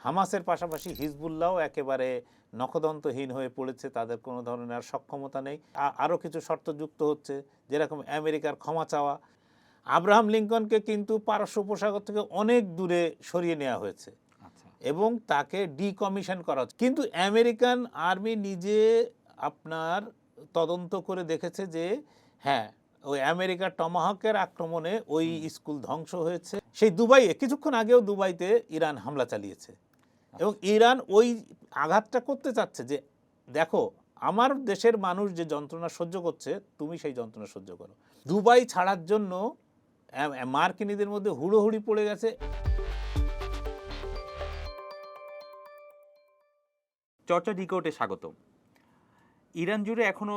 হামাসের পাশাপাশি হিজবুল্লাহও একেবারে নখদন্তহীন হয়ে পড়েছে, তাদের কোনো ধরনের আর সক্ষমতা নেই। আরও কিছু শর্ত যুক্ত হচ্ছে, যেরকম আমেরিকার ক্ষমা চাওয়া। আব্রাহাম লিঙ্কনকে কিন্তু পারস্য উপসাগর থেকে অনেক দূরে সরিয়ে নেওয়া হয়েছে এবং তাকে ডিকমিশন করা হচ্ছে। কিন্তু আমেরিকান আর্মি নিজে আপনার তদন্ত করে দেখেছে যে হ্যাঁ, ওই আমেরিকার টমাহকের আক্রমণে ওই স্কুল ধ্বংস হয়েছে। সেই দুবাইয়ে কিছুক্ষণ আগেও দুবাইতে ইরান হামলা চালিয়েছে এবং ইরান ওই আঘাতটা করতে চাচ্ছে যে দেখো আমার দেশের মানুষ যে যন্ত্রণা সহ্য করছে, তুমি সেই যন্ত্রণা সহ্য করো। দুবাই ছাড়ার জন্য মার্কিনীদের মধ্যে হুড়োহুড়ি পড়ে গেছে। চর্চা ডিকোটে স্বাগতম। ইরান জুড়ে এখনও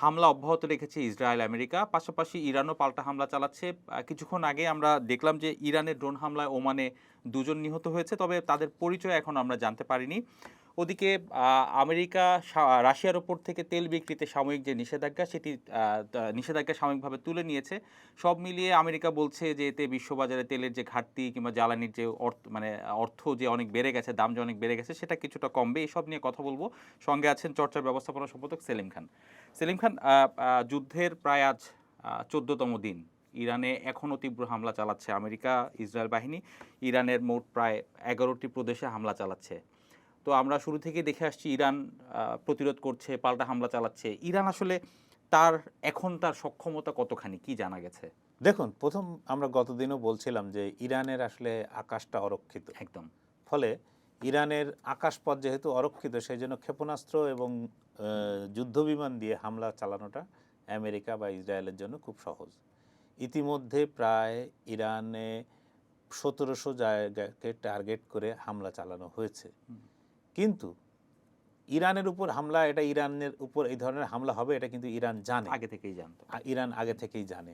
হামলা অব্যাহত রেখেছে ইসরায়েল আমেরিকা, পাশাপাশি ইরানও পাল্টা হামলা চালাচ্ছে। কিছুক্ষণ আগে আমরা দেখলাম যে ইরানের ড্রোন হামলায় ওমানে 2 জন নিহত হয়েছে, তবে তাদের পরিচয় এখন আমরা জানতে পারিনি। ওদিকে আমেরিকা রাশিয়ার ওপর থেকে তেল বিক্রিতে সাময়িক যে নিষেধাজ্ঞা, সেটি নিষেধাজ্ঞা সাময়িকভাবে তুলে নিয়েছে। সব মিলিয়ে আমেরিকা বলছে যে এতে বিশ্ববাজারে তেলের যে ঘাটতি কিংবা জ্বালানির যে অর্থ যে অনেক বেড়ে গেছে, দাম যে অনেক বেড়ে গেছে, সেটা কিছুটা কমবে। এসব নিয়ে কথা বলবো। সঙ্গে আছেন চর্চার ব্যবস্থাপনা সম্পাদক সেলিম খান। সেলিম খান, যুদ্ধের প্রায় আজ 14তম দিন। ইরানে এখনও তীব্র হামলা চালাচ্ছে আমেরিকা, ইসরায়েল বাহিনী। ইরানের মোট প্রায় 11টি প্রদেশে হামলা চালাচ্ছে। তো আমরা শুরু থেকে দেখে আসছি ইরান প্রতিরোধ করছে, পাল্টা হামলা চালাচ্ছে। ইরান আসলে তার সক্ষমতা কতখানি, কি জানা গেছে? দেখুন, প্রথম আমরা গতদিনও বলছিলাম যে ইরানের আসলে আকাশটা অরক্ষিত একদম। ফলে ইরানের আকাশপথ যেহেতু অরক্ষিত, সেই জন্য ক্ষেপণাস্ত্র এবং যুদ্ধবিমান দিয়ে হামলা চালানোটা আমেরিকা বা ইসরায়েলের জন্য খুব সহজ। ইতিমধ্যে প্রায় ইরানে 1700 জায়গাকে টার্গেট করে হামলা চালানো হয়েছে। কিন্তু ইরানের উপর হামলা, এটা ইরানের উপর এই ধরনের হামলা হবে এটা কিন্তু ইরান জানে, আগে থেকেই জানতো। ইরান আগে থেকেই জানে।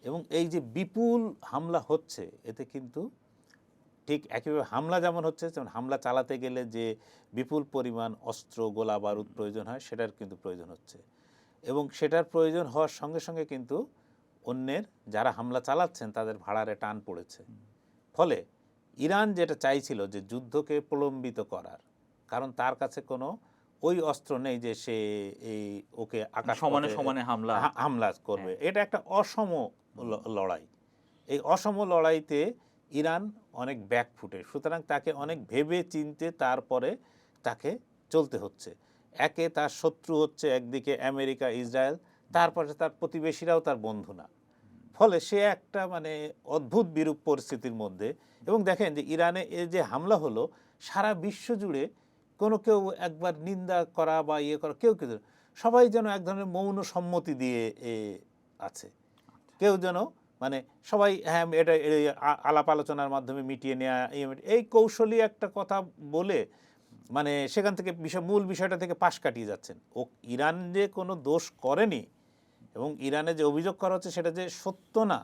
এবং এই যে বিপুল হামলা হচ্ছে, এতে কিন্তু ঠিক একইভাবে হামলা যেমন হচ্ছে, যেমন হামলা চালাতে গেলে যে বিপুল পরিমাণ অস্ত্র গোলা বারুদ প্রয়োজন হয়, সেটার কিন্তু প্রয়োজন হচ্ছে। এবং সেটার প্রয়োজন হওয়ার সঙ্গে সঙ্গে কিন্তু অন্যের যারা হামলা চালাচ্ছেন তাদের ভাড়ারে টান পড়েছে। ফলে ইরান যেটা চাইছিল যে যুদ্ধকে প্রলম্বিত করার, কারণ তার কাছে কোনো ওই অস্ত্র নেই যে সে এই ওকে আকাশ সমানে সমানে হামলা করবে। এটা একটা অসম লড়াই। এই অসম লড়াইতে ইরান অনেক ব্যাকফুটে, সুতরাং তাকে অনেক ভেবে চিনতে তারপরে তাকে চলতে হচ্ছে। একে তার শত্রু হচ্ছে একদিকে আমেরিকা ইসরায়েল, তারপরে তার প্রতিবেশীরাও তার বন্ধু না। ফলে সে একটা মানে অদ্ভুত বিরূপ পরিস্থিতির মধ্যে। এবং দেখেন যে ইরানে এই যে হামলা হলো, সারা বিশ্ব জুড়ে কেউ একবার নিন্দা করা বা ইয়ে করা, কেউ সবাই যেন এক ধরনের মৌন সম্মতি দিয়ে আছে। কেউ যেন মানে সবাই হ্যাঁ এটা আলাপ আলোচনার মাধ্যমে মিটিয়ে নেওয়া, এই কৌশলী একটা কথা বলে মানে সেখান থেকে মূল বিষয়টা থেকে পাশ কাটিয়ে যাচ্ছেন। ইরান যে কোনো দোষ করেনি এবং ইরানে যে অভিযোগ করা হচ্ছে সেটা যে সত্য না,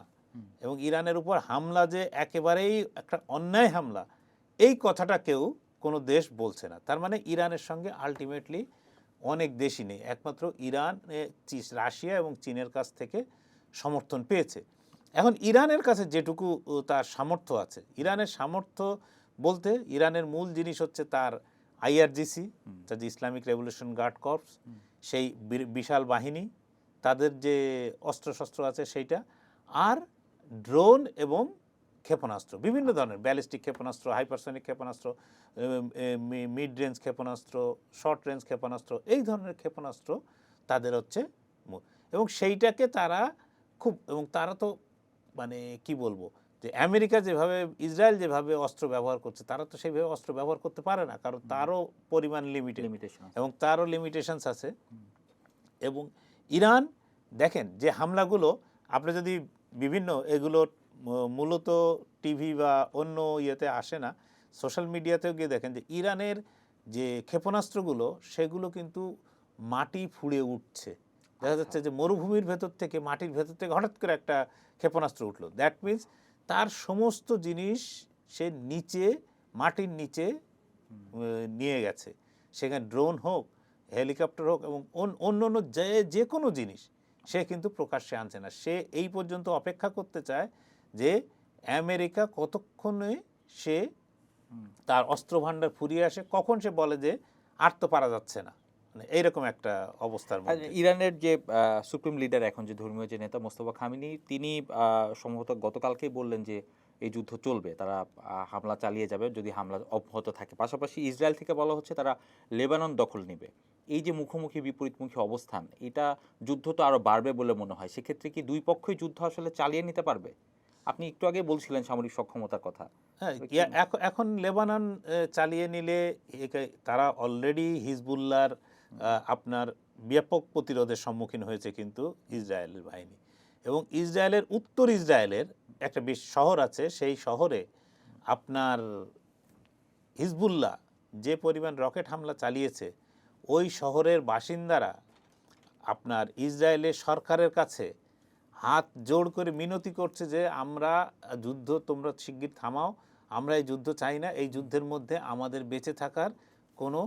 এবং ইরানের উপর হামলা যে একেবারেই একটা অন্যায় হামলা, এই কথাটা কেউ কোনো দেশ বলছে না। তার মানে ইরানের সঙ্গে আলটিমেটলি অনেক দেশই নেই, একমাত্র ইরান রাশিয়া এবং চীনের কাছ থেকে সমর্থন পেয়েছে। এখন ইরানের কাছে যেটুকু তার সামর্থ্য আছে, ইরানের সামর্থ্য বলতে ইরানের মূল জিনিস হচ্ছে তার আইআরজিসি, যে ইসলামিক রেভলিউশন গার্ড কর্পস, সেই বিশাল বাহিনী, তাদের যে অস্ত্রশস্ত্র আছে সেইটা, আর ড্রোন এবং ক্ষেপণাস্ত্র, বিভিন্ন ধরনের ব্যালিস্টিক ক্ষেপণাস্ত্র, হাইপারসনিক ক্ষেপণাস্ত্র, মিড রেঞ্জ ক্ষেপণাস্ত্র, শর্ট রেঞ্জ ক্ষেপণাস্ত্র, এই ধরনের ক্ষেপণাস্ত্র তাদের হচ্ছে। এবং সেইটাকে তারা এবং তারা তো মানে কি বলবো, যে আমেরিকা যেভাবে ইসরায়েল যেভাবে অস্ত্র ব্যবহার করছে, তারা তো সেইভাবে অস্ত্র ব্যবহার করতে পারে না, কারণ তারও পরিমাণ লিমিটেশন এবং তারও লিমিটেশনস আছে। এবং ইরান দেখেন যে হামলাগুলো, আপনি যদি বিভিন্ন এগুলো মূলত টিভি বা অন্য ইয়েতে আসে না, সোশ্যাল মিডিয়াতেও গিয়ে দেখেন যে ইরানের যে ক্ষেপণাস্ত্রগুলো সেগুলো কিন্তু মাটি ফুঁড়ে উঠছে। দেখা যাচ্ছে যে মরুভূমির ভেতর থেকে, মাটির ভেতর থেকে হঠাৎ করে একটা ক্ষেপণাস্ত্র উঠলো। দ্যাট মিনস তার সমস্ত জিনিস সে নিচে, মাটির নিচে নিয়ে গেছে। সেখানে ড্রোন হোক, হেলিকপ্টার হোক এবং অন্য অন্য যে কোনো জিনিস সে কিন্তু প্রকাশ্যে আনছে না। সে এই পর্যন্ত অপেক্ষা করতে চায় যে আমেরিকা কতক্ষণে সে তার অস্ত্র ভান্ডার ফুরিয়ে আসে, কখন সে বলে যে আর তো পারা যাচ্ছে না, মানে এইরকম একটা অবস্থার আর মধ্যে। ইরানের যে সুপ্রিম লিডার এখন যে ধর্মীয় যে নেতা মোস্তফা খামেনি, তিনি সম্ভবত গতকালকেই বললেন যে এই যুদ্ধ চলবে, তারা হামলা চালিয়ে যাবে যদি হামলা অব্যাহত থাকে। পাশাপাশি ইসরায়েল থেকে বলা হচ্ছে তারা লেবানন দখল নেবে। এই যে মুখোমুখি বিপরীতমুখী অবস্থান, এটা যুদ্ধ তো আরো বাড়বে বলে মনে হয়। সেক্ষেত্রে কি দুই পক্ষই যুদ্ধ আসলে চালিয়ে নিতে পারবে? আপনি একটু আগে বলছিলেন সামরিক সক্ষমতার কথা। হ্যাঁ, কি- এখন লেবানন চালিয়ে নিলে তারা অলরেডি হিজবুল্লাহর আপনার ব্যাপক প্রতিরোধের সম্মুখীন হয়েছে কিন্তু ইসরায়েলের বাহিনী। এবং ইসরায়েলের উত্তর ইসরায়েলের একটা বেশ শহর আছে, সেই শহরে আপনার হিজবুল্লাহ যে পরিমাণ রকেট হামলা চালিয়েছে, ওই শহরের বাসিন্দারা আপনার ইসরায়েলের সরকারের কাছে হাত জোড় করে মিনতি করছে যে আমরা যুদ্ধ তোমরা শিগগির থামাও, আমরা এই যুদ্ধ চাই না, এই যুদ্ধের মধ্যে আমাদের বেঁচে থাকার কোনো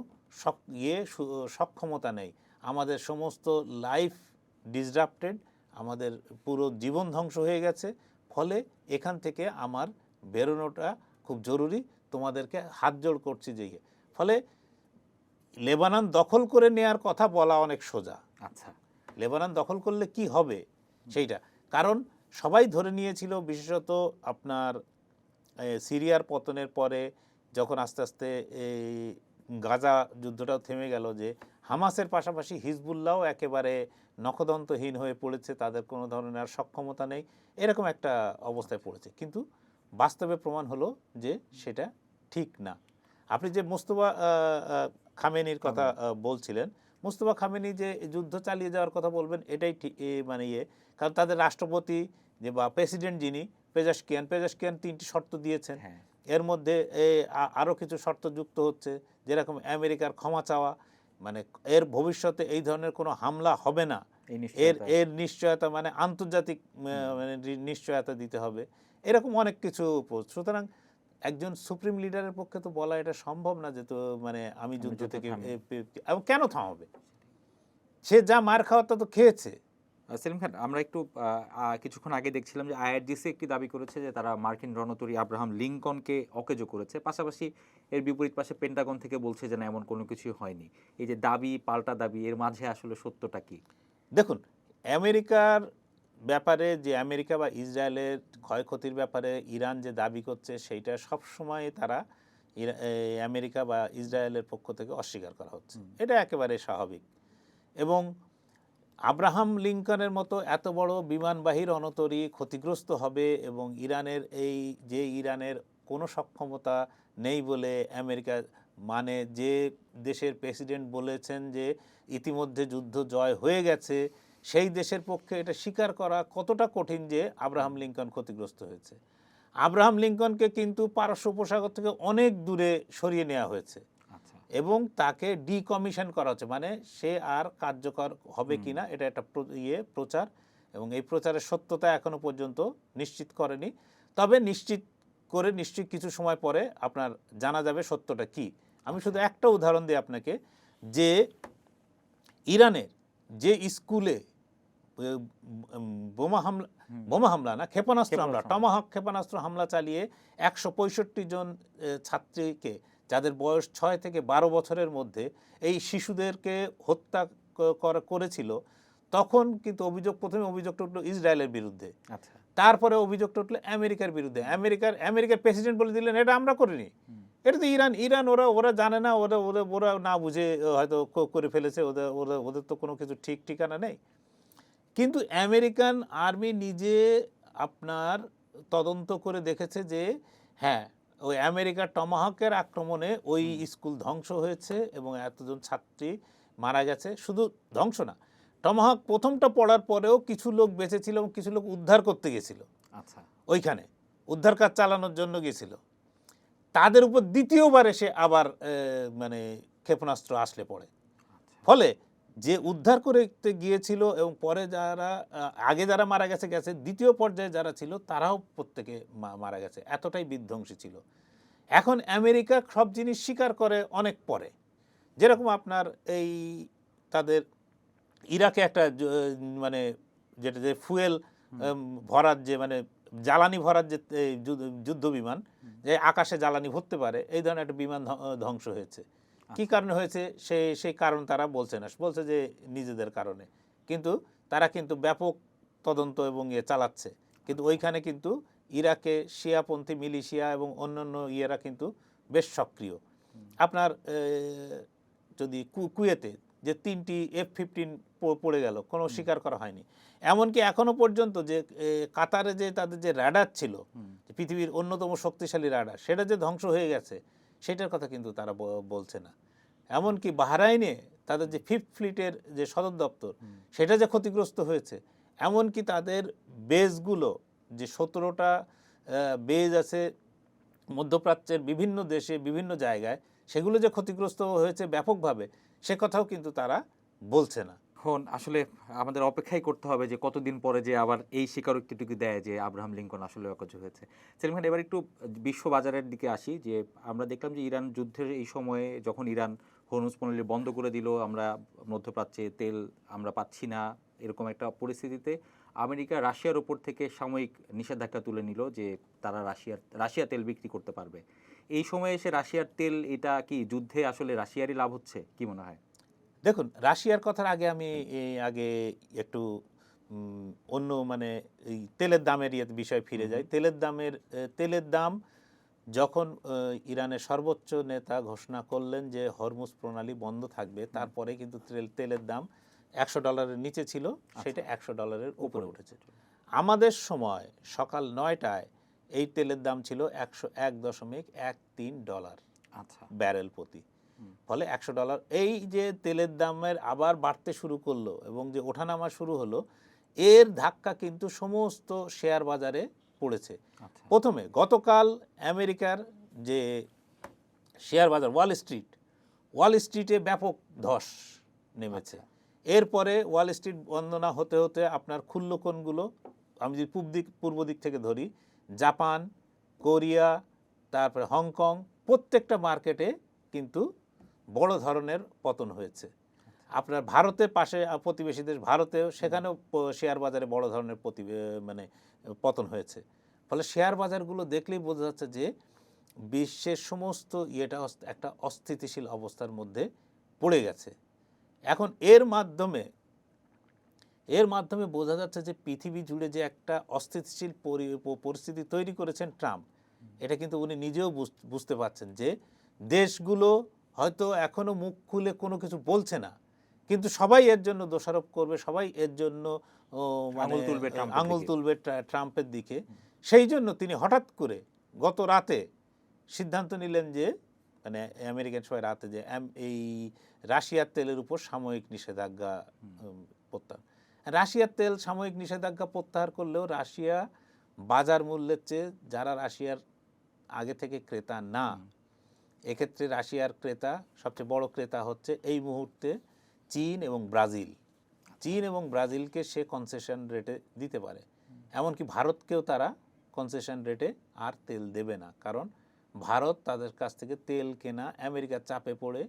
সক্ষমতা নেই, আমাদের সমস্ত লাইফ ডিসরাপ্টেড, আমাদের পুরো জীবন ধ্বংস হয়ে গেছে, ফলে এখান থেকে আমার বেরোনোটা খুব জরুরি, তোমাদেরকে হাত জোড় করছি যে ফলে লেবানন দখল করে নেওয়ার কথা বলা অনেক সোজা। আচ্ছা, লেবানন দখল করলে কি হবে সেইটা, কারণ সবাই ধরে নিয়েছিল, বিশেষত আপনার সিরিয়ার পতনের পরে যখন আস্তে আস্তে এই গাজা যুদ্ধটাও থেমে গেল, যে হামাসের পাশাপাশি হিজবুল্লাহও একেবারে নখদন্তহীন হয়ে পড়েছে, তাদের কোনো ধরনের আর সক্ষমতা নেই, এরকম একটা অবস্থায় পড়েছে। কিন্তু বাস্তবে প্রমাণ হলো যে সেটা ঠিক না। আপনি যে মোস্তফা খামেনির কথা বলছিলেন, মোস্তফা খামেনি যে যুদ্ধ চালিয়ে যাওয়ার কথা বলবেন, এটাই ঠিক, মানে কারণ তাদের রাষ্ট্রপতি যে বা প্রেসিডেন্ট যিনি পেজাশকিয়ান 3টি শর্ত দিয়েছেন। হ্যাঁ, এর মধ্যে আরও কিছু শর্ত যুক্ত হচ্ছে, যেরকম আমেরিকার ক্ষমা চাওয়া, মানে এর ভবিষ্যতে এই ধরনের কোনো হামলা হবে না, এই এর নিশ্চয়তা। এর নিশ্চয়তা, মানে আন্তর্জাতিক মানে নিশ্চয়তা দিতে হবে, এরকম অনেক কিছু। সুতরাং একজন সুপ্রিম লিডারের পক্ষে তো বলা এটা সম্ভব না যে তো মানে আমি যুদ্ধ যুদ্ধ থেকে থামিয়ে। এবং কেন থামাবে, সে যা মার খাওয়াটা তো খেয়েছে। সেলিম খান, আমরা একটু কিছুক্ষণ আগে দেখছিলাম যে আইআরজিসি একটি দাবি করেছে যে তারা মার্কিন রণতরী আব্রাহাম লিঙ্কনকে অকেজো করেছে। পাশাপাশি এর বিপরীত পাশে পেন্টাগন থেকে বলছে যে না, এমন কোনো কিছুই হয়নি। এই যে দাবি পাল্টা দাবি, এর মাঝে আসলে সত্যটা কি? দেখুন, আমেরিকার ব্যাপারে যে আমেরিকা বা ইসরায়েলের ক্ষয়ক্ষতির ব্যাপারে ইরান যে দাবি করছে, সেইটা সবসময় তারা আমেরিকা বা ইসরায়েলের পক্ষ থেকে অস্বীকার করা হচ্ছে, এটা একেবারে স্বাভাবিক। এবং আব্রাহাম লিঙ্কনের মতো এত বড় বিমানবাহী রণতরী ক্ষতিগ্রস্ত হবে, এবং ইরানের কোনো সক্ষমতা নেই বলে আমেরিকা, মানে যে দেশের প্রেসিডেন্ট বলেছেন যে ইতিমধ্যে যুদ্ধ জয় হয়ে গেছে, সেই দেশের পক্ষে এটা স্বীকার করা কতটা কঠিন যে আব্রাহাম লিঙ্কন ক্ষতিগ্রস্ত হয়েছে। আব্রাহাম লিঙ্কনকে কিন্তু পারস্য উপসাগর থেকে অনেক দূরে সরিয়ে নেওয়া হয়েছে আচ্ছা, এবং তাকে ডিকমিশন করা হচ্ছে, মানে সে আর কার্যকর হবে কিনা এটা একটা প্রচার, এবং এই প্রচারের সত্যতা এখনো পর্যন্ত নিশ্চিত করেনি। তবে নিশ্চিত কিছু সময় পরে আপনার জানা যাবে সত্যটা কি। আমি শুধু একটা উদাহরণ দিই আপনাকে, যে ইরানের যে স্কুলে বোমা হামলা না, ক্ষেপণাস্ত্র হামলা, টমাহক ক্ষেপণাস্ত্র হামলা চালিয়ে 165 জন ছাত্রীকে, যাদের বয়স 6 থেকে 12 বছরের মধ্যে, এই শিশুদেরকে হত্যা করেছিল, তখন কিন্তু প্রথমে অভিযোগটা উঠলো ইসরায়েলের বিরুদ্ধে, আচ্ছা, তারপরে অভিযোগটা উঠলো আমেরিকার বিরুদ্ধে। আমেরিকার প্রেসিডেন্ট বলে দিলেন এটা আমরা করিনি, এটা তো ইরান ওরা জানে না, ওরা না বুঝে হয়তো করে ফেলেছে, ওদের তো কোনো কিছু ঠিক ঠিকানা নেই। কিন্তু আমেরিকান আর্মি নিজে আপনার তদন্ত করে দেখেছে যে হ্যাঁ, ওই আমেরিকার টমাহকের আক্রমণে ওই স্কুল ধ্বংস হয়েছে এবং এতজন ছাত্রী মারা গেছে। শুধু ধ্বংস না, টমাহক প্রথমটা পড়ার পরেও কিছু লোক বেঁচে ছিল এবং কিছু লোক উদ্ধার করতে গেছিল, আচ্ছা, ওইখানে উদ্ধার কাজ চালানোর জন্য গেছিল। তাদের উপর দ্বিতীয়বার এসে আবার মানে ক্ষেপণাস্ত্র আসলে পড়ে, ফলে যে উদ্ধার করতে গিয়েছিল এবং পরে আগে যারা মারা গেছে, দ্বিতীয় পর্যায়ে যারা ছিল তারাও প্রত্যেকে মারা গেছে, এতটাই বিধ্বংসী ছিল। এখন আমেরিকা সব জিনিস স্বীকার করে অনেক পরে, যেরকম আপনার এই তাদের ইরাকে একটা মানে যেটা যে ফুয়েল ভরার যে মানে জ্বালানি ভরার যে যুদ্ধ বিমান, যে আকাশে জ্বালানি ভরতে পারে, এই ধরনের একটা বিমান ধ্বংস হয়েছে। কি কারণে হয়েছে সেই কারণ তারা বলছে না, বলছে যে নিজেদের কারণে, কিন্তু তারা কিন্তু ব্যাপক তদন্ত এবং চালাচ্ছে। কিন্তু ওইখানে কিন্তু ইরাকে শিয়াপন্থী মিলিশিয়া এবং অন্যান্য ইয়েরা কিন্তু বেশ সক্রিয়। আপনার যদি কুয়েতে যে 3টি F-15 পড়ে গেল, কোনো স্বীকার করা হয়নি। এমনকি এখনো পর্যন্ত যে কাতারে যে তাদের যে রাডার ছিল, পৃথিবীর অন্যতম শক্তিশালী রাডার, সেটা যে ধ্বংস হয়ে গেছে সেটার কথা কিন্তু তারা বলছে না। এমনকি বাহরাইনে তাদের যে 5th ফ্লিটের যে সদর দপ্তর, সেটা যে ক্ষতিগ্রস্ত হয়েছে, এমনকি তাদের বেসগুলো যে 17টা বেজ আছে মধ্যপ্রাচ্যের বিভিন্ন দেশে বিভিন্ন জায়গায়, সেগুলো যে ক্ষতিগ্রস্ত হয়েছে ব্যাপকভাবে, সে কথাও কিন্তু তারা বলছে না। এখন আসলে আমাদের অপেক্ষাই করতে হবে যে কতদিন পরে যে আবার এই স্বীকারোক্তিটুকু দেয় যে আব্রাহাম লিঙ্কন আসলে অকার্য হয়েছে। সেলিম ভাই, এবার একটু বিশ্ব বাজারের দিকে আসি। যে আমরা দেখলাম যে ইরান যুদ্ধের এই সময়ে যখন ইরান হরমুজ প্রণালী বন্ধ করে দিল, আমরা মধ্যপ্রাচ্যে তেল আমরা পাচ্ছি না, এরকম একটা পরিস্থিতিতে আমেরিকা রাশিয়ার ওপর থেকে সাময়িক নিষেধাজ্ঞা তুলে নিল যে তারা রাশিয়া তেল বিক্রি করতে পারবে। এই সময়ে এসে রাশিয়ার তেল, এটা কি যুদ্ধে আসলে রাশিয়ারই লাভ হচ্ছে, কি মনে হয়? দেখুন, রাশিয়ার কথার আগে আমি আগে একটু অন্য মানে এই তেলের দামের বিষয় ফিরে যাই। তেলের দাম যখন ইরানের সর্বোচ্চ নেতা ঘোষণা করলেন যে হরমুজ প্রণালী বন্ধ থাকবে, তারপরে কিন্তু তেলের দাম $100 নিচে ছিল, সেটা $100 উপরে উঠেছে। আমাদের সময় সকাল 9টায় এই তেলের দাম ছিল $101.13 আচ্ছা, ব্যারেল প্রতি। ফলে $100, এই যে তেলের দামের আবার বাড়তে শুরু করলো এবং যে ওঠানামা শুরু হলো, এর ধাক্কা কিন্তু সমস্ত শেয়ার বাজারে পড়েছে। প্রথমে গতকাল আমেরিকার যে শেয়ার বাজার ওয়াল স্ট্রিটে ব্যাপক ধস নেমেছে। এরপরে ওয়াল স্ট্রিট বন্দনা হতে হতে আপনার খুললো কোনগুলো, আমি যদি পূর্ব দিক থেকে ধরি, জাপান, কোরিয়া, তারপরে হংকং, প্রত্যেকটা মার্কেটে কিন্তু বড় ধরনের পতন হয়েছে। আপনার ভারতের পাশে প্রতিবেশী দেশ ভারতেও, সেখানেও শেয়ার বাজারে বড় ধরনের মানে পতন হয়েছে। ফলে শেয়ার বাজারগুলো দেখলেই বোঝা যাচ্ছে যে বিশ্বের সমস্ত একটা অস্থিতিশীল অবস্থার মধ্যে পড়ে গেছে। এখন এর মাধ্যমে বোঝা যাচ্ছে যে পৃথিবী জুড়ে যে একটা অস্থিতিশীল পরিস্থিতি তৈরি করেছেন ট্রাম্প, এটা কিন্তু উনি নিজেও বুঝতে পারছেন যে দেশগুলো হয়তো এখনো মুখ খুলে কোনো কিছু বলছে না, কিন্তু সবাই এর জন্য দোষারোপ করবে, সবাই এর জন্য আঙুল তুলবে ট্রাম্পের দিকে। সেই জন্য তিনি হঠাৎ করে গত রাতে সিদ্ধান্ত নিলেন যে, মানে আমেরিকান সবাই রাতে, যে এই রাশিয়ার তেলের উপর সাময়িক নিষেধাজ্ঞা প্রত্যাহার। রাশিয়ার তেল সাময়িক নিষেধাজ্ঞা প্রত্যাহার করলেও রাশিয়া বাজার মূল্যের চেয়ে যারা রাশিয়ার আগে থেকে ক্রেতা না, এক্ষেত্রে রাশিয়ার ক্রেতা, সবচেয়ে বড় ক্রেতা হচ্ছে এই মুহূর্তে চীন এবং ব্রাজিল। চীন এবং ব্রাজিলকে সে কনসেশন রেটে দিতে পারে, এমনকি ভারতকেও তারা কনসেশন রেটে আর তেল দেবে না, কারণ ভারত তাদের কাছ থেকে তেল কেনা, আমেরিকার চাপে পড়ে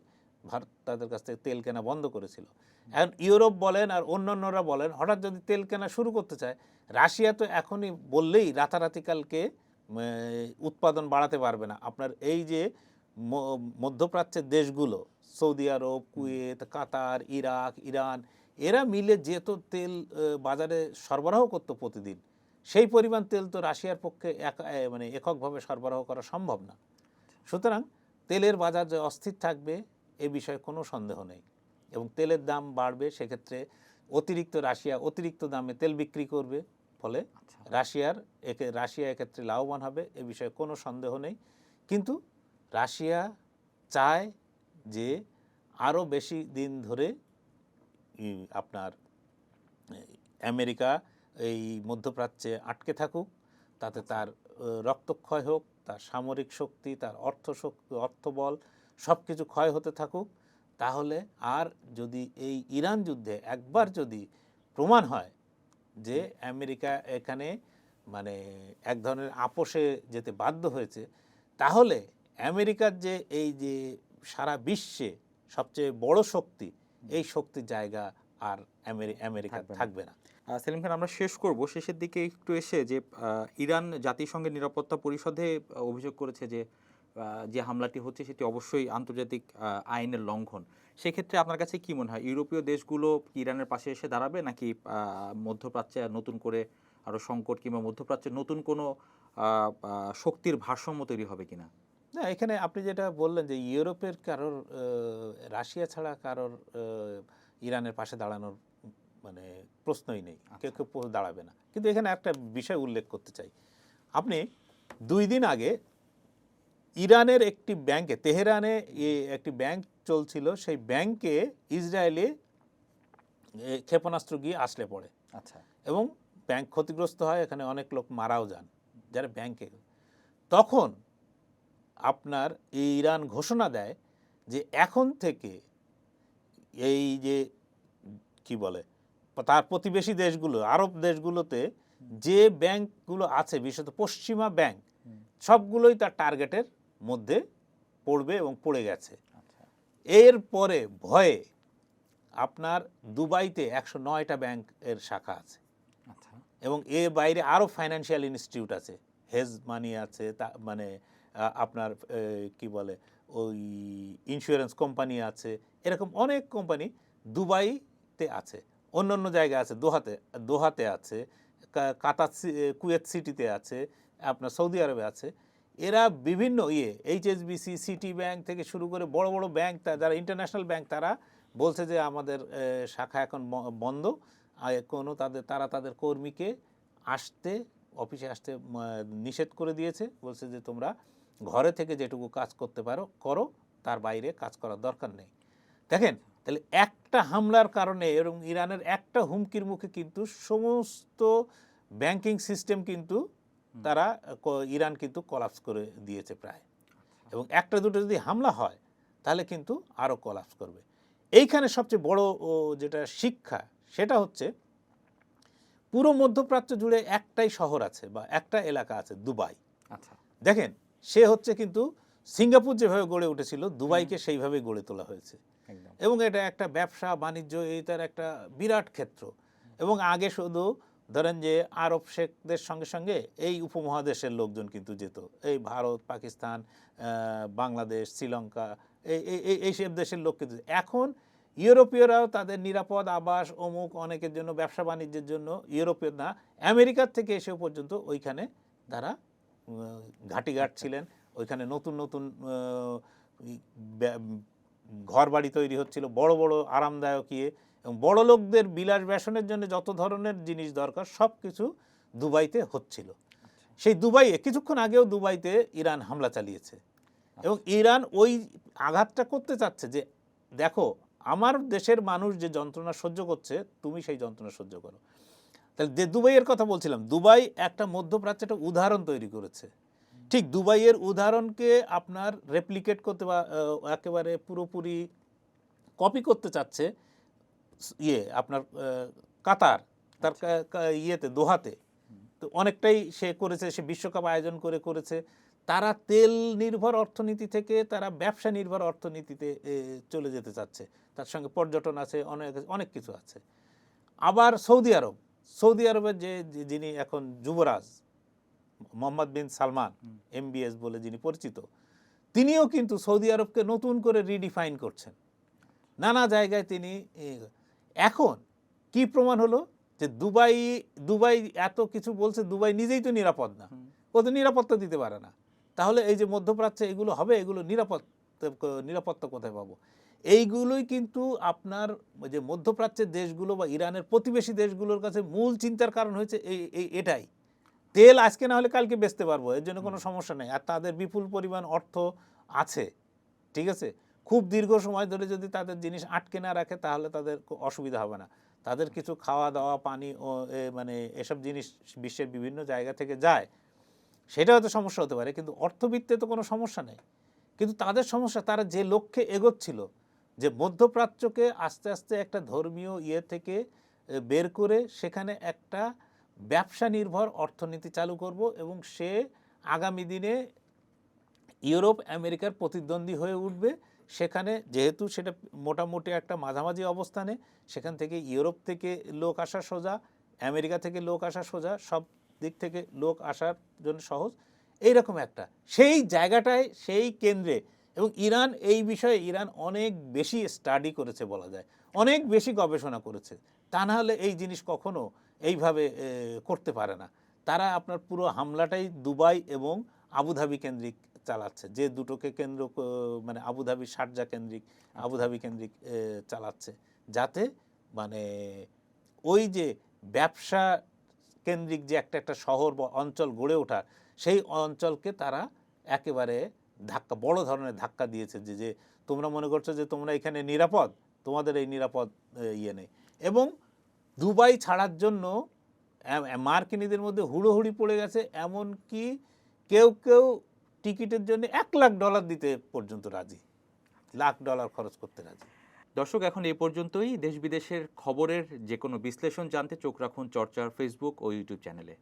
ভারত তাদের কাছ থেকে তেল কেনা বন্ধ করেছিল। এখন ইউরোপ বলেন আর অন্যান্যরা বলেন, হঠাৎ যদি তেল কেনা শুরু করতে চায়, রাশিয়া তো এখনই বললেই রাতারাতি কালকে উৎপাদন বাড়াতে পারবে না। আপনার এই যে মধ্যপ্রাচ্যের দেশগুলো, সৌদি আরব, কুয়েত, কাতার, ইরাক, ইরান, এরা মিলে যেহেতু তেল বাজারে সরবরাহ করতো প্রতিদিন, সেই পরিমাণ তেল তো রাশিয়ার পক্ষে মানে এককভাবে সরবরাহ করা সম্ভব না। সুতরাং তেলের বাজার যে অস্থির থাকবে এ বিষয়ে কোনো সন্দেহ নেই, এবং তেলের দাম বাড়বে। সেক্ষেত্রে রাশিয়া অতিরিক্ত দামে তেল বিক্রি করবে, ফলে রাশিয়া এক্ষেত্রে লাভবান হবে, এ বিষয়ে কোনো সন্দেহ নেই। কিন্তু রাশিয়া চায় যে আরও বেশি দিন ধরে আপনার আমেরিকা এই মধ্যপ্রাচ্যে আটকে থাকুক, তাতে তার রক্তক্ষয় হোক, তার সামরিক শক্তি, তার অর্থবল সব কিছু ক্ষয় হতে থাকুক। তাহলে আর যদি এই ইরান যুদ্ধে একবার যদি প্রমাণ হয় যে আমেরিকা এখানে মানে এক ধরনের আপোষে যেতে বাধ্য হয়েছে, তাহলে আমেরিকার যে এই যে সারা বিশ্বে সবচেয়ে বড় শক্তি, এই শক্তির জায়গা আর আমেরিকা থাকবে না। থাকবে না। সেলিম খান, আমরা শেষ করব, শেষের দিকে একটু এসে যে ইরান জাতিসংঘের নিরাপত্তা পরিষদে অভিযোগ করেছে যে যে হামলাটি হচ্ছে সেটি অবশ্যই আন্তর্জাতিক আইনের লঙ্ঘন। সেক্ষেত্রে আপনার কাছে কি মনে হয়, ইউরোপীয় দেশগুলো কি ইরানের পাশে এসে দাঁড়াবে, নাকি মধ্যপ্রাচ্যে নতুন করে আরো সংকট কিংবা মধ্যপ্রাচ্যে নতুন কোনো শক্তির ভারসাম্য তৈরি হবে কিনা? না, এখানে আপনি যেটা বললেন যে ইউরোপের কারোর রাশিয়া ছাড়া কারোর ইরানের পাশে দাঁড়ানোর মানে প্রশ্নই নেই, কেউ কেউ দাঁড়াবে না। কিন্তু এখানে একটা বিষয় উল্লেখ করতে চাই। আপনি 2 দিন আগে ইরানের একটি ব্যাংকে, তেহরানে একটি ব্যাংক চলছিল, সেই ব্যাংকে ইসরায়েলে ক্ষেপণাস্ত্র গিয়ে আসলে পড়ে আচ্ছা, এবং ব্যাংক ক্ষতিগ্রস্ত হয়, এখানে অনেক লোক মারাও যান যারা ব্যাংকে। তখন আপনার ইরান ঘোষণা দেয় যে এখন থেকে এই যে কি বলে তার প্রতিবেশী দেশগুলো, আরব দেশগুলোতে যে ব্যাংকগুলো আছে, বিশেষত পশ্চিমা ব্যাংক, সবগুলোই তার টার্গেটের মধ্যে পড়বে এবং পড়ে গেছে। এর পরে ভয়ে আপনার দুবাইতে 109টা ব্যাংকের শাখা আছে আচ্ছা, এবং এর বাইরে আরও ফাইন্যান্সিয়াল ইনস্টিটিউট আছে, হেজ মানি আছে, মানে আপনার কি বলে ওই ইন্স্যুরেন্স কোম্পানি আছে, এরকম অনেক কোম্পানি দুবাইতে আছে, অন্য অন্য জায়গায় আছে, দোহাতে আছে, কাতার কুয়েত সিটিতে আছে, আপনার সৌদি আরবে আছে। এরা বিভিন্ন এইচএসবিসি, সিটি ব্যাংক থেকে শুরু করে বড় বড় ব্যাংক, যারা ইন্টারন্যাশনাল ব্যাংক, তারা বলছে যে আমাদের শাখা এখন বন্ধ, তারা তাদের কর্মীকে অফিসে আসতে নিষেধ করে দিয়েছে। বলছে যে তোমরা ঘরে থেকে যেটুকু কাজ করতে পারো করো, তার বাইরে কাজ করার দরকার নেই। দেখেন, তাহলে একটা হামলার কারণে এবং ইরানের একটা হুমকির মুখে কিন্তু সমস্ত ব্যাংকিং সিস্টেম কিন্তু ইরান কিন্তু কোলাপস করে দিয়েছে প্রায়। এবং একটা দুটো যদি হামলা হয় তাহলে কিন্তু আরও কোলাপস করবে। এইখানে সবচেয়ে বড় যেটা শিক্ষা, সেটা হচ্ছে পুরো মধ্যপ্রাচ্য জুড়ে একটাই শহর আছে বা একটা এলাকা আছে, দুবাই। আচ্ছা, দেখেন, সে হচ্ছে কিন্তু সিঙ্গাপুর যেভাবে গড়ে উঠেছিল, দুবাইকে সেইভাবে গড়ে তোলা হয়েছে। একদম। এবং এটা একটা ব্যবসা বাণিজ্য, এইটার একটা বিরাট ক্ষেত্র। এবং আগে শুধু ধরেন যে আরব শেখদের সঙ্গে সঙ্গে এই উপমহাদেশের লোকজন কিন্তু যেত, এই ভারত, পাকিস্তান, বাংলাদেশ, শ্রীলঙ্কা, এইসব দেশের লোক কিন্তু। এখন ইউরোপীয়রাও তাদের নিরাপদ আবাস অনেকের জন্য, ব্যবসা বাণিজ্যের জন্য, ইউরোপীয় না আমেরিকার থেকে এসেও পর্যন্ত ওইখানে তারা ঘাঁটি গাড়ছিলেন। ওইখানে নতুন নতুন ঘর বাড়ি তৈরি হচ্ছিল, বড় বড় আরামদায়ক এবং বড় লোকদের বিলাস ব্যাসনের জন্য যত ধরনের জিনিস দরকার সব কিছু দুবাইতে হচ্ছিল। সেই দুবাইয়ে কিছুক্ষণ আগেও দুবাইতে ইরান হামলা চালিয়েছে এবং ইরান ওই আঘাতটা করতে চাচ্ছে যে দেখো, আমার দেশের মানুষ যে যন্ত্রণা সহ্য করছে, তুমি সেই যন্ত্রণা সহ্য করো। তাহলে যে দুবাইয়ের কথা বলছিলাম, দুবাই একটা মধ্যপ্রাচ্যে একটা উদাহরণ তৈরি করেছে। ঠিক দুবাইয়ের উদাহরণকে আপনার রেপ্লিকেট করতে বা একেবারে পুরোপুরি কপি করতে চাচ্ছে আপনার কাতার, তার দোহাতে। তো অনেকটাই সে করেছে, সে বিশ্বকাপ আয়োজন করেছে। তারা তেল নির্ভর অর্থনীতি থেকে তারা ব্যবসা নির্ভর অর্থনীতিতে চলে যেতে চাচ্ছে। তার সঙ্গে পর্যটন আছে, অনেক কিছু আছে। আবার সৌদি আরবের যিনি এখন যুবরাজ মোহাম্মদ বিন সালমান, MBS বলে যিনি পরিচিত, তিনিও কিন্তু সৌদি আরবকে নতুন করে রিডিফাইন করছেন নানা জায়গায় তিনি। এখন কি প্রমাণ হলো যে দুবাই এত কিছু বলছে, দুবাই নিজেই তো নিরাপদ না, ও তো নিরাপত্তা দিতে পারে না। তাহলে এই যে মধ্যপ্রাচ্যে এগুলো হবে, এগুলো নিরাপত্তা কোথায় পাবো? এইগুলোই কিন্তু আপনার যে মধ্যপ্রাচ্যের দেশগুলো বা ইরানের প্রতিবেশী দেশগুলোর কাছে মূল চিন্তার কারণ হয়েছে এটাই। তেল আজকে না হলে কালকে বেচতে পারবো, এর জন্য কোনো সমস্যা নেই। আর তাদের বিপুল পরিমাণ অর্থ আছে, ঠিক আছে। খুব দীর্ঘ সময় ধরে যদি তাদের জিনিস আটকে না রাখে তাহলে তাদের অসুবিধা হবে না। তাদের কিছু খাওয়া দাওয়া, পানি ও মানে এসব জিনিস বিশ্বের বিভিন্ন জায়গা থেকে যায়, সেটা হয়তো সমস্যা হতে পারে, কিন্তু অর্থবিত্তে তো কোনো সমস্যা নেই। কিন্তু তাদের সমস্যা, তারা যে লক্ষ্যে এগোচ্ছিল যে মধ্যপ্রাচ্যকে আস্তে আস্তে একটা ধর্মীয় থেকে বের করে সেখানে একটা ব্যবসা নির্ভর অর্থনীতি চালু করব এবং সে আগামী দিনে ইউরোপ আমেরিকার প্রতিদ্বন্দ্বী হয়ে উঠবে, সেখানে যেহেতু সেটা মোটামুটি একটা মাঝামাঝি অবস্থানে, সেখান থেকে ইউরোপ থেকে লোক আসা সোজা, আমেরিকা থেকে লোক আসা সোজা, সব দিক থেকে লোক আসার জন্য সহজ, এইরকম একটা সেই জায়গাটায়, সেই কেন্দ্রে। এবং ইরান এই বিষয়ে ইরান অনেক বেশি স্টাডি করেছে বলা যায়, অনেক বেশি গবেষণা করেছে। তা না হলে এই জিনিস কখনো এইভাবে করতে পারে না। তারা আপনার পুরো হামলাটাই দুবাই এবং আবুধাবি কেন্দ্রিক চালাচ্ছে, যে দুটোকে কেন্দ্র মানে আবুধাবি শারজা কেন্দ্রিক, আবুধাবি কেন্দ্রিক চালাচ্ছে, যাতে মানে ওই যে ব্যবসা কেন্দ্রিক যে একটা একটা শহর বা অঞ্চল গড়ে ওঠার, সেই অঞ্চলকে তারা একেবারে ধাক্কা, বড় ধরনের ধাক্কা দিয়েছে, যে যে তোমরা মনে করছো যে তোমরা এখানে নিরাপদ, তোমাদের এই নিরাপদ ইয়ে নেই। এবং দুবাই ছাড়ার জন্য মার্কিনীদের মধ্যে হুড়োহুড়ি পড়ে গেছে, এমনকি কেউ কেউ টিকিটের জন্য $1,00,000 দিতে পর্যন্ত রাজি, $1,00,000 খরচ করতে রাজি। দর্শক, এখন এই পর্যন্তই। দেশ বিদেশের খবরের যে কোনো বিশ্লেষণ জানতে চোখ রাখুন চর্চার ফেসবুক ও ইউটিউব চ্যানেলে।